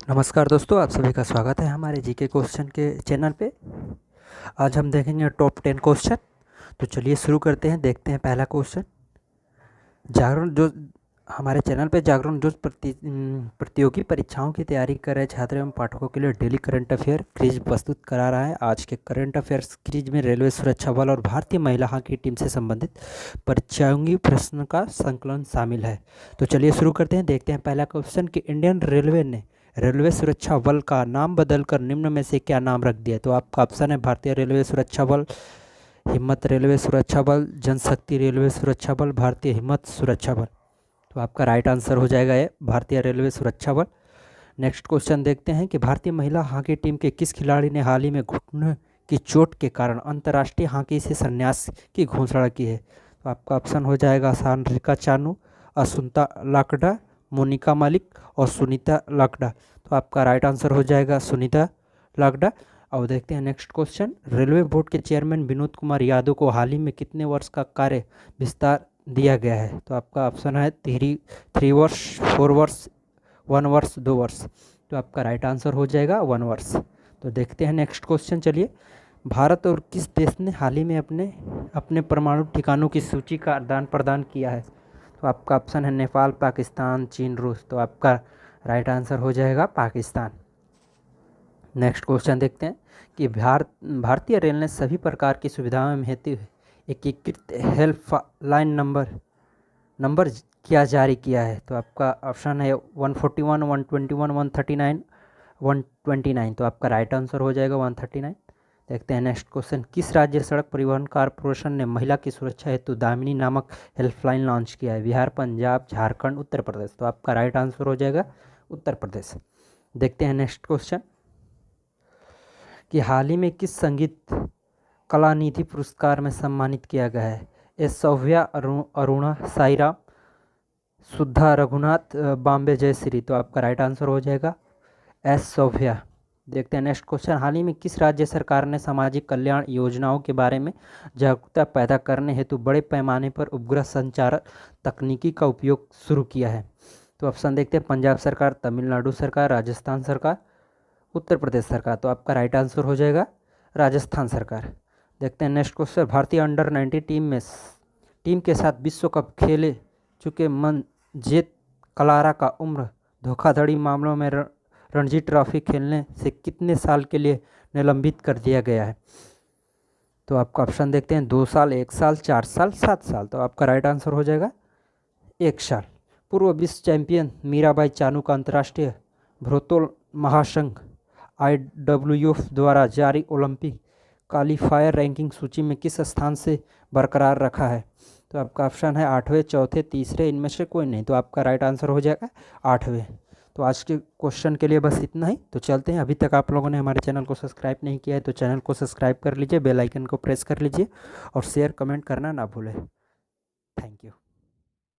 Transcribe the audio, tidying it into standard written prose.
नमस्कार दोस्तों, आप सभी का स्वागत है हमारे जीके क्वेश्चन के चैनल पे। आज हम देखेंगे टॉप 10 क्वेश्चन। तो चलिए शुरू करते हैं। देखते हैं पहला क्वेश्चन। जागरण जो हमारे चैनल पे जागरण जो प्रतियोगी परीक्षाओं की तैयारी कर रहे छात्र एवं पाठकों के लिए डेली करंट अफेयर क्विज प्रस्तुत करा रहा है। आज के करंट अफेयर्स क्विज में रेलवे सुरक्षा बल और भारतीय महिला हॉकी टीम से संबंधित परीक्षाओं प्रश्न का संकलन शामिल है। तो चलिए शुरू करते हैं। देखते हैं पहला क्वेश्चन कि इंडियन रेलवे ने रेलवे सुरक्षा बल का नाम बदलकर निम्न में से क्या नाम रख दिया। तो आपका ऑप्शन है भारतीय रेलवे सुरक्षा बल, हिम्मत रेलवे सुरक्षा बल, जनशक्ति रेलवे सुरक्षा बल, भारतीय हिम्मत सुरक्षा बल। तो आपका राइट आंसर हो जाएगा ये भारतीय रेलवे सुरक्षा बल। नेक्स्ट क्वेश्चन देखते हैं कि भारतीय महिला हॉकी टीम के किस खिलाड़ी ने हाल ही में घुटने की चोट के कारण अंतर्राष्ट्रीय हॉकी से संन्यास की घोषणा की है। तो आपका ऑप्शन हो जाएगा सानरिका चानू, असुंता लाकड़ा, मोनिका मलिक और सुनीता लाकड़ा। तो आपका राइट आंसर हो जाएगा सुनीता लाकड़ा। और देखते हैं नेक्स्ट क्वेश्चन। रेलवे बोर्ड के चेयरमैन विनोद कुमार यादव को हाल ही में कितने वर्ष का कार्य विस्तार दिया गया है। तो आपका ऑप्शन है 3 वर्ष, 4 वर्ष, 1 वर्ष, 2 वर्ष। तो आपका राइट आंसर हो जाएगा 1 वर्ष। तो देखते हैं नेक्स्ट क्वेश्चन। चलिए, भारत और किस देश ने हाल ही में अपने परमाणु ठिकानों की सूची का आदान प्रदान किया है। तो आपका ऑप्शन है नेपाल, पाकिस्तान, चीन, रूस। तो आपका राइट आंसर हो जाएगा पाकिस्तान। नेक्स्ट क्वेश्चन देखते हैं कि भारतीय रेल ने सभी प्रकार की सुविधाओं में हेतु एकीकृत हेल्पलाइन नंबर क्या जारी किया है। तो आपका ऑप्शन है 141, 121, 139, 129। तो आपका राइट आंसर हो जाएगा 139। देखते हैं नेक्स्ट क्वेश्चन। किस राज्य सड़क परिवहन कॉरपोरेशन ने महिला की सुरक्षा हेतु दामिनी नामक हेल्पलाइन लॉन्च किया है। बिहार, पंजाब, झारखंड, उत्तर प्रदेश। तो आपका राइट आंसर हो जाएगा उत्तर प्रदेश। देखते हैं नेक्स्ट क्वेश्चन कि हाल ही में किस संगीत कलानिधि पुरस्कार में सम्मानित किया गया है। एस सौभ्या, अरुणा साईराम, सुधा रघुनाथ, बॉम्बे जयश्री। तो आपका राइट आंसर हो जाएगा एस सौभ्या। देखते हैं नेक्स्ट क्वेश्चन। हाल ही में किस राज्य सरकार ने सामाजिक कल्याण योजनाओं के बारे में जागरूकता पैदा करने हेतु बड़े पैमाने पर उपग्रह संचार तकनीकी का उपयोग शुरू किया है। तो ऑप्शन देखते हैं पंजाब सरकार, तमिलनाडु सरकार, राजस्थान सरकार, उत्तर प्रदेश सरकार। तो आपका राइट आंसर हो जाएगा राजस्थान सरकार। देखते हैं नेक्स्ट क्वेश्चन। भारतीय अंडर 19 टीम के साथ विश्व कप खेले चुके मनजीत कलारा का उम्र धोखाधड़ी मामलों में रणजी ट्रॉफी खेलने से कितने साल के लिए निलंबित कर दिया गया है। तो आपका ऑप्शन देखते हैं 2 साल, 1 साल, 4 साल, 7 साल। तो आपका राइट आंसर हो जाएगा 1 साल। पूर्व विश्व चैंपियन मीराबाई चानू का अंतर्राष्ट्रीय भारोत्तोलन महासंघ IWF द्वारा जारी ओलंपिक क्वालिफायर रैंकिंग सूची में किस स्थान से बरकरार रखा है। तो आपका ऑप्शन है 8वें, 4थे, तीसरे, इनमें से कोई नहीं। तो आपका राइट आंसर हो जाएगा 8वें। तो आज के क्वेश्चन के लिए बस इतना ही। तो चलते हैं। अभी तक आप लोगों ने हमारे चैनल को सब्सक्राइब नहीं किया है तो चैनल को सब्सक्राइब कर लीजिए, बेल आइकन को प्रेस कर लीजिए और शेयर कमेंट करना ना भूलें। Thank you.